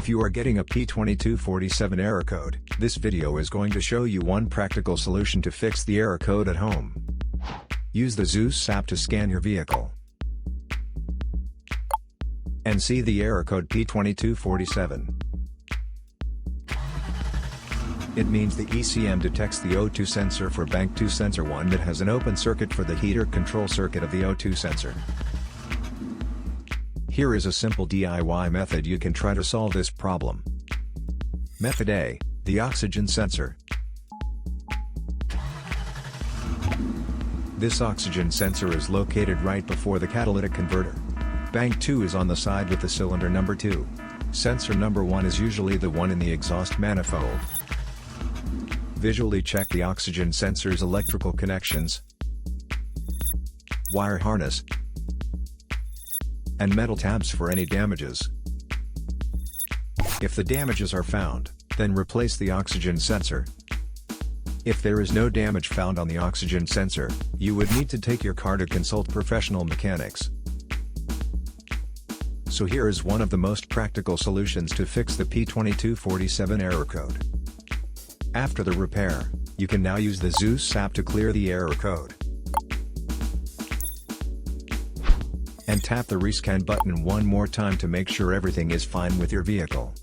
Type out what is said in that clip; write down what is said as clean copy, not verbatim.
If you are getting a P2247 error code, this video is going to show you one practical solution to fix the error code at home. Use the Zeus app to scan your vehicle and see the error code P2247. It means the ECM detects the O2 sensor for bank 2 sensor 1 that has an open circuit for the heater control circuit of the O2 sensor. Here is a simple DIY method you can try to solve this problem. Method A, the oxygen sensor. This oxygen sensor is located right before the catalytic converter. Bank 2 is on the side with the cylinder number 2. Sensor number 1 is usually the one in the exhaust manifold. Visually check the oxygen sensor's electrical connections, wire harness, and metal tabs for any damages. If the damages are found, then replace the oxygen sensor. If there is no damage found on the oxygen sensor, you would need to take your car to consult professional mechanics. So here is one of the most practical solutions to fix the P2247 error code. After the repair, you can now use the Zeus app to clear the error code. And tap the rescan button one more time to make sure everything is fine with your vehicle.